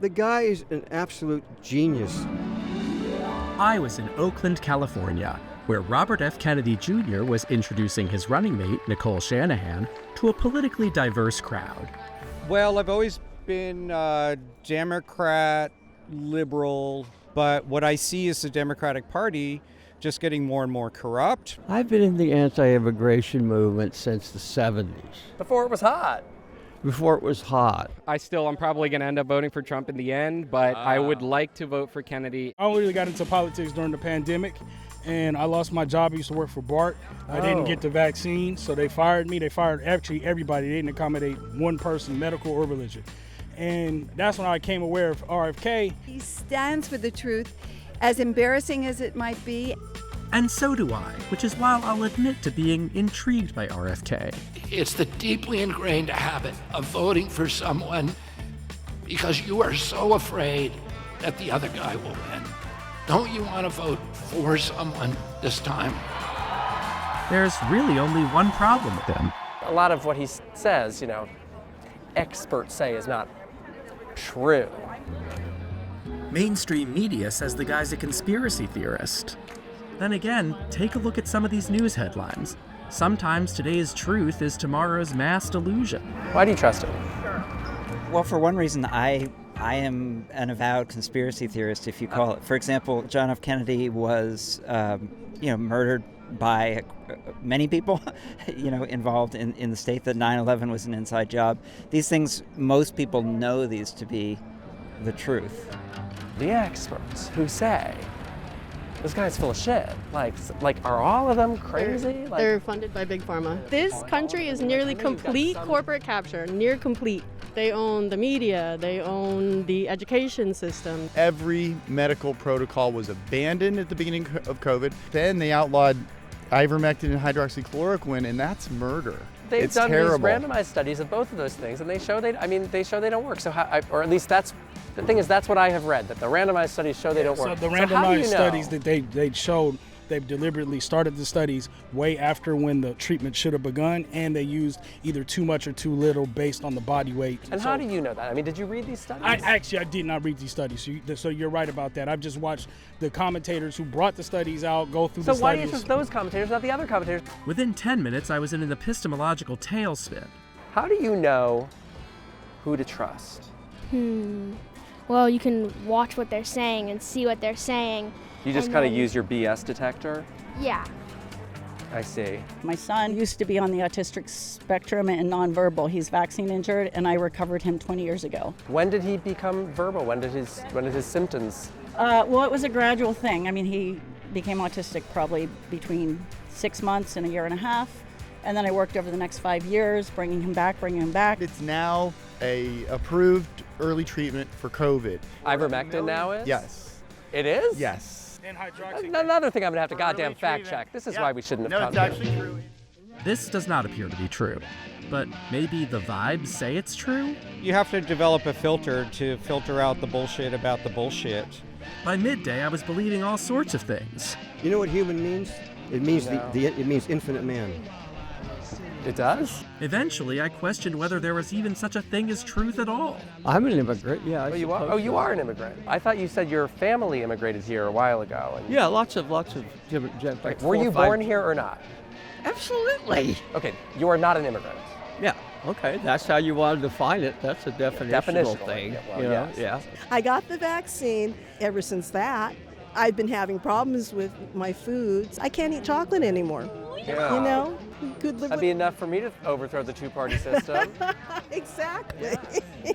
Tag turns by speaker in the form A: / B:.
A: The guy is an absolute genius.
B: I was in Oakland, California, where Robert F. Kennedy Jr. was introducing his running mate, Nicole Shanahan, to a politically diverse crowd.
C: Well, I've always been Democrat, liberal, but what I see is the Democratic Party just getting more and more corrupt.
D: I've been in the anti-immigration movement since the 70s.
E: Before it was hot.
D: Before it was hot.
F: I'm probably going to end up voting for Trump in the end, but I would like to vote for Kennedy.
G: I really got into politics during the pandemic, and I lost my job. I used to work for BART. I didn't get the vaccine, so they fired me. They fired actually everybody. They didn't accommodate one person, medical or religion. And that's when I became aware of RFK.
H: He stands for the truth, as embarrassing as it might be.
B: And so do I, which is why I'll admit to being intrigued by RFK.
I: It's the deeply ingrained habit of voting for someone because you are so afraid that the other guy will win. Don't you want to vote for someone this time?
B: There's really only one problem with him.
E: A lot of what he says, experts say is not true.
B: Mainstream media says the guy's a conspiracy theorist. Then again, take a look at some of these news headlines. Sometimes today's truth is tomorrow's mass delusion.
E: Why do you trust him?
J: Well, for one reason, I am an avowed conspiracy theorist, if you call it. For example, John F. Kennedy was, murdered by many people, involved in the state, that 9/11 was an inside job. These things, most people know these to be the truth.
E: The experts who say this guy's full of shit. Like, are all of them crazy?
K: They're funded by Big Pharma. This country is nearly complete corporate capture, near complete. They own the media, they own the education system.
L: Every medical protocol was abandoned at the beginning of COVID. Then they outlawed ivermectin and hydroxychloroquine, and that's murder.
E: They've
L: it's
E: done
L: terrible.
E: These randomized studies of both of those things, and they show they don't work. So, or at least that's what I have read, that the randomized studies show they don't work.
G: So the randomized studies that they showed, they've deliberately started the studies way after when the treatment should have begun, and they used either too much or too little based on the body weight.
E: And how do you know that? I mean, did you read these studies?
G: I did not read these studies, so you're right about that. I've just watched the commentators who brought the studies out go through the studies.
E: So why do you trust those commentators, not the other commentators?
B: Within 10 minutes, I was in an epistemological tailspin.
E: How do you know who to trust?
M: Well, you can watch what they're saying and see what they're saying.
E: You just kind of use your BS detector?
M: Yeah.
E: I see.
N: My son used to be on the autistic spectrum and nonverbal. He's vaccine injured, and I recovered him 20 years ago.
E: When did he become verbal? When did his symptoms?
N: Well, it was a gradual thing. I mean, he became autistic probably between 6 months and a year and a half. And then I worked over the next 5 years, bringing him back.
L: It's now a approved early treatment for COVID.
E: Ivermectin now is?
L: Yes.
E: It is?
L: Yes.
G: And hydroxychloroquine.
E: Another thing I'm going to have to goddamn fact check. This is why we shouldn't have come.
L: No, it's actually true.
B: This does not appear to be true, but maybe the vibes say it's true?
C: You have to develop a filter to filter out the bullshit about the bullshit.
B: By midday, I was believing all sorts of things.
A: You know what human means? It means it means infinite man.
E: It does?
B: Eventually, I questioned whether there was even such a thing as truth at all.
D: I'm an immigrant, yeah.
E: You are? Oh, you are an immigrant. I thought you said your family immigrated here a while ago.
D: Yeah, lots of different.
E: Like, were you born here or not?
D: Absolutely.
E: Okay, you are not an immigrant.
D: Yeah. Okay, that's how you want to define it. That's a definitional thing.
E: Yes.
D: Yeah.
O: I got the vaccine. Ever since that, I've been having problems with my foods. I can't eat chocolate anymore.
E: Yeah.
O: Good live.
E: That'd be enough for me to overthrow the two-party system.
O: Exactly.
E: Yeah.